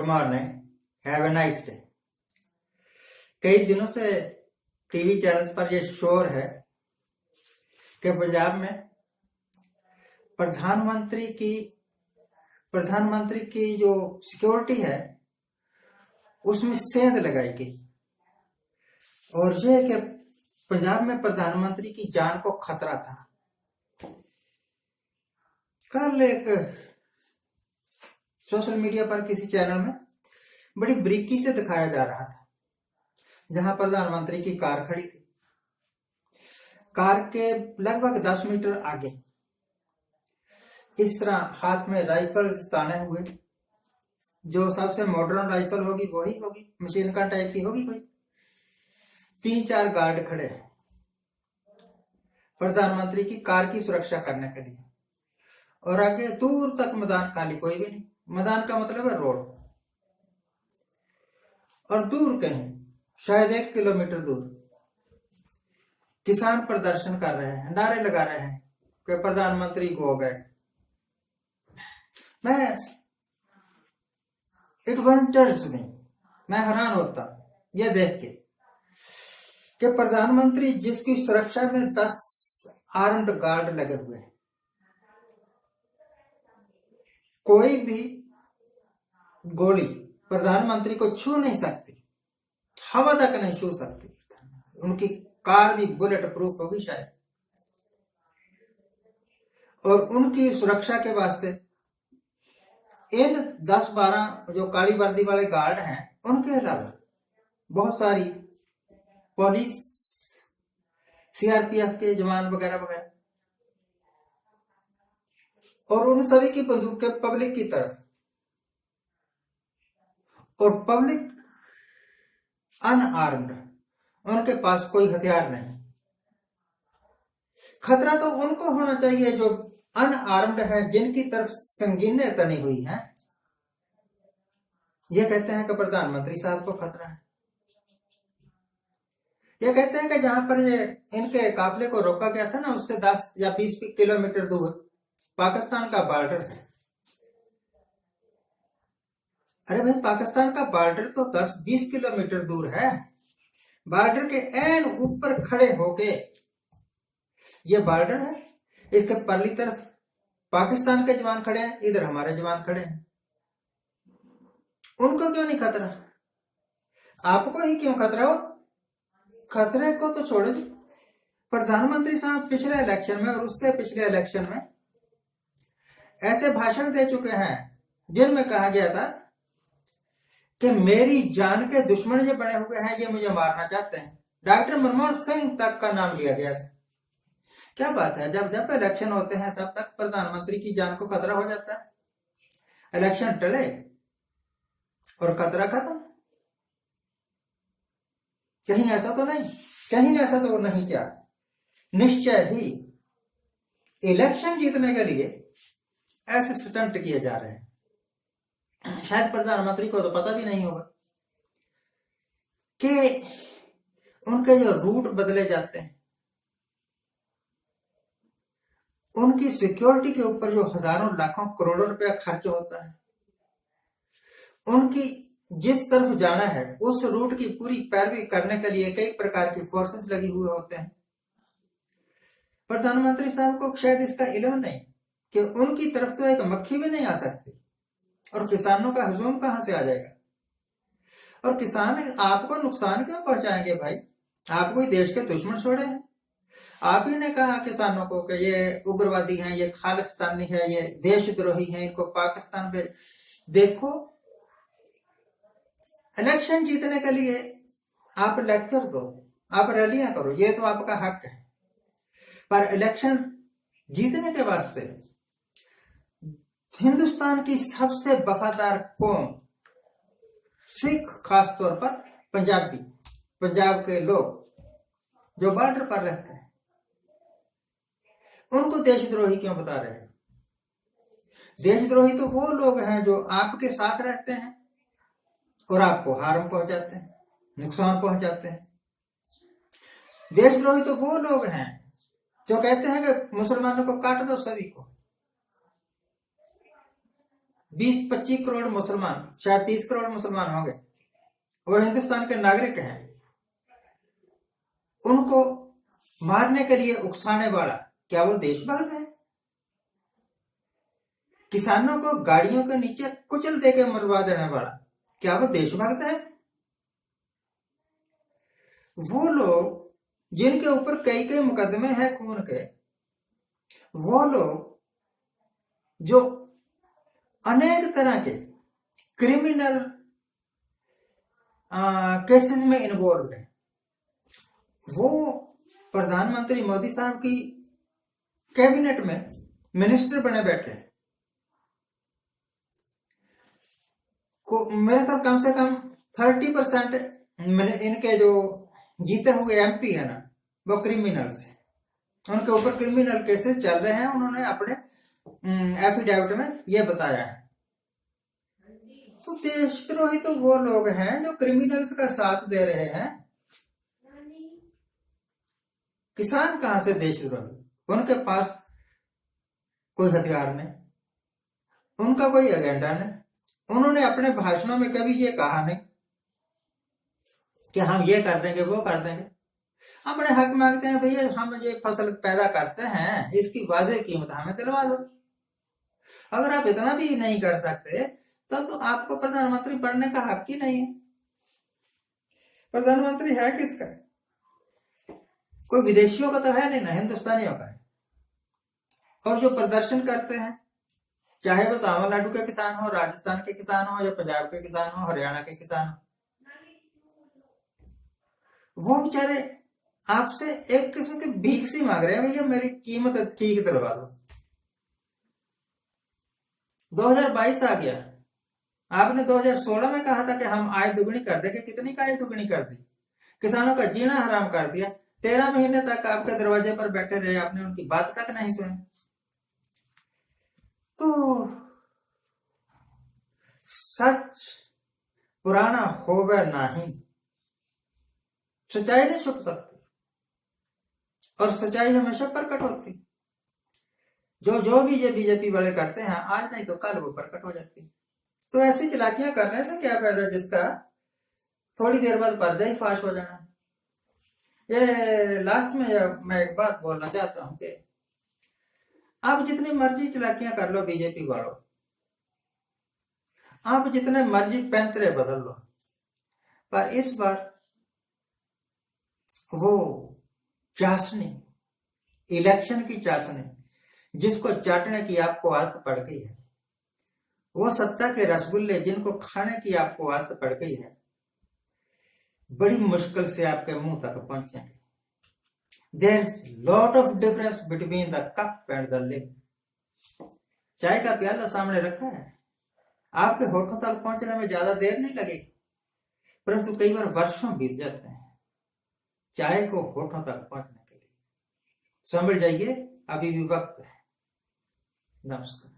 Morning, have a nice day. कई दिनों से टीवी चैनल्स पर यह शोर है कि पंजाब में प्रधानमंत्री की जो सिक्योरिटी है उसमें सेंध लगाई गई और यह कि पंजाब में प्रधानमंत्री की जान को खतरा था। कल एक सोशल मीडिया पर किसी चैनल में बड़ी बारीकी से दिखाया जा रहा था जहां प्रधानमंत्री की कार खड़ी थी। कार के लगभग 10 मीटर आगे इस तरह हाथ में राइफल्स ताने हुए, जो सबसे मॉडर्न राइफल होगी वही होगी, मशीन गन टाइप की होगी कोई। 3-4 गार्ड खड़े प्रधानमंत्री की कार की सुरक्षा करने के लिए, और आगे दूर तक मैदान खाली, कोई भी नहीं। मैदान का मतलब है रोड। और दूर कहीं शायद 1 किलोमीटर दूर किसान प्रदर्शन कर रहे हैं, नारे लगा रहे हैं कि प्रधानमंत्री गो बैक। मैं हैरान होता यह देख के कि प्रधानमंत्री जिसकी सुरक्षा में 10 आर्म्ड गार्ड लगे हुए हैं, कोई भी गोली प्रधानमंत्री को छू नहीं सकती, हवा तक नहीं छू सकती। उनकी कार भी बुलेट प्रूफ होगी शायद, और उनकी सुरक्षा के वास्ते इन 10-12 जो काली वर्दी वाले गार्ड हैं, उनके अलावा बहुत सारी पुलिस, सीआरपीएफ के जवान वगैरह वगैरह, और उन सभी की बंदूकें पब्लिक की तरफ, और पब्लिक अनआर्म्ड, उनके पास कोई हथियार नहीं। खतरा तो उनको होना चाहिए जो अनआर्म्ड है, जिनकी तरफ संगीनें तनी हुई हैं। ये कहते हैं कि प्रधानमंत्री साहब को खतरा है। ये कहते हैं कि जहां पर ये इनके काफिले को रोका गया था ना, उससे 10 या 20 किलोमीटर दूर पाकिस्तान का बॉर्डर है। अरे भाई, पाकिस्तान का बॉर्डर तो 10-20 किलोमीटर दूर है। बॉर्डर के एन ऊपर खड़े होके, ये बॉर्डर है, इसके परली तरफ पाकिस्तान के जवान खड़े हैं, इधर हमारे जवान खड़े हैं। उनको क्यों नहीं खतरा? आपको ही क्यों खतरा हो? खतरे को तो छोड़ो जी। प्रधानमंत्री साहब पिछले इलेक्शन में और उससे पिछले इलेक्शन में ऐसे भाषण दे चुके हैं जिनमें कहा गया था कि मेरी जान के दुश्मन जो बने हुए हैं, ये मुझे मारना चाहते हैं। डॉक्टर मनमोहन सिंह तक का नाम लिया गया था। क्या बात है, जब जब इलेक्शन होते हैं तब तक प्रधानमंत्री की जान को खतरा हो जाता है। इलेक्शन टले और खतरा खत्म। कहीं ऐसा तो नहीं, क्या निश्चय ही इलेक्शन जीतने के लिए ऐसे स्टंट किए जा रहे हैं। शायद प्रधानमंत्री को तो पता भी नहीं होगा कि उनके जो रूट बदले जाते हैं, उनकी सिक्योरिटी के ऊपर जो हजारों लाखों करोड़ों रुपया खर्च होता है, उनकी जिस तरफ जाना है उस रूट की पूरी पैरवी करने के लिए कई प्रकार की फोर्सेस लगी हुए होते हैं। प्रधानमंत्री साहब को शायद इसका इल्म नहीं कि उनकी तरफ तो एक मक्खी भी नहीं आ सकती, और किसानों का हजूम कहां से आ जाएगा? और किसान आपको नुकसान क्यों पहुंचाएंगे भाई? आप कोई देश के दुश्मन छोड़े हैं? आप ही ने कहा किसानों को कि ये उग्रवादी हैं, ये खालिस्तानी है, ये देशद्रोही हैं, इनको पाकिस्तान पे। देखो, इलेक्शन जीतने के लिए आप लेक्चर दो, आप रैलियां करो, ये तो आपका हक है, पर इलेक्शन जीतने के वास्ते हिंदुस्तान की सबसे वफादार कौम सिख, खासतौर पर पंजाब के लोग जो बॉर्डर पर रहते हैं, उनको देशद्रोही क्यों बता रहे हैं? देशद्रोही तो वो लोग हैं जो आपके साथ रहते हैं और आपको हार्म पहुंचाते हैं, नुकसान पहुंचाते हैं। देशद्रोही तो वो लोग हैं जो कहते हैं कि मुसलमानों को काट दो, सभी को। 20-25 करोड़ मुसलमान, शायद 30 करोड़ मुसलमान होंगे, वो हिंदुस्तान के नागरिक हैं, उनको मारने के लिए उकसाने वाला क्या वो देशभक्त है? किसानों को गाड़ियों के नीचे कुचल देके मरवा देने वाला क्या वो देशभक्त है? वो लोग जिनके ऊपर कई कई मुकदमे हैं खून के, वो लोग जो अनेक तरह के क्रिमिनल केसेस में इन्वॉल्व है, वो प्रधानमंत्री मोदी साहब की कैबिनेट में मिनिस्टर बने बैठे हैं। मेरे ख्याल कम से कम 30% इनके जो जीते हुए एमपी है ना, वो क्रिमिनल्स हैं, उनके ऊपर क्रिमिनल केसेस चल रहे हैं। उन्होंने अपने एफिडेविट में ये बताया है। तो देशद्रोही तो वो लोग हैं जो क्रिमिनल्स का साथ दे रहे हैं। किसान कहां से देशद्रोही? उनके पास कोई हथियार नहीं, उनका कोई एजेंडा नहीं। उन्होंने अपने भाषणों में कभी ये कहा नहीं कि हम ये कर देंगे वो कर देंगे। अपने हक मांगते हैं, भैया हम ये फसल पैदा करते हैं, इसकी वाजिब कीमत हमें दिलवा दो। अगर आप इतना भी नहीं कर सकते तो आपको प्रधानमंत्री बनने का हक ही नहीं है। प्रधानमंत्री है किसका? कोई विदेशियों का तो है नहीं ना, हिंदुस्तानियों का है। और जो प्रदर्शन करते हैं, चाहे वो तमिलनाडु के किसान हो, राजस्थान के किसान हो, या पंजाब के किसान हो, हरियाणा के किसान हो, वो बेचारे आपसे एक किस्म की भीख सी मांग रहे हैं, भैया मेरी कीमत ठीक दिलवा दो। 2022 आ गया, आपने 2016 में कहा था कि हम आय दुगनी कर देंगे। कितनी का आय दुगनी कर दी? किसानों का जीना हराम कर दिया। 13 महीने तक आपके दरवाजे पर बैठे रहे, आपने उनकी बात तक नहीं सुनी। तो सच पुराना होवे नहीं, सच्चाई नहीं छुप सकती, और सच्चाई हमेशा प्रकट होती। जो भी ये बीजेपी वाले करते हैं, आज नहीं तो कल वो प्रकट हो जाती। तो ऐसी चालाकियां करने से क्या फायदा जिसका थोड़ी देर बाद पर्दा ही फाश हो जाना। ये लास्ट में मैं एक बात बोलना चाहता हूं कि आप जितनी मर्जी चालाकियां कर लो बीजेपी वालों, आप जितने मर्जी पैंतरे बदल लो, पर इस बार वो चाशनी, इलेक्शन की चाशनी जिसको चाटने की आपको आदत पड़ गई है, वो सत्ता के रसगुल्ले जिनको खाने की आपको आदत पड़ गई है, बड़ी मुश्किल से आपके मुंह तक पहुंचेंगे। There's lot of difference between the cup and the lip. चाय का प्याला सामने रखा है, आपके होठों तक पहुंचने में ज्यादा देर नहीं लगेगी, परंतु कई बार वर्षों बीत जाते हैं चाय को होठों तक पहुंचने के लिए। समझ जाइए, अभी भी वक्त है। नमस्कार।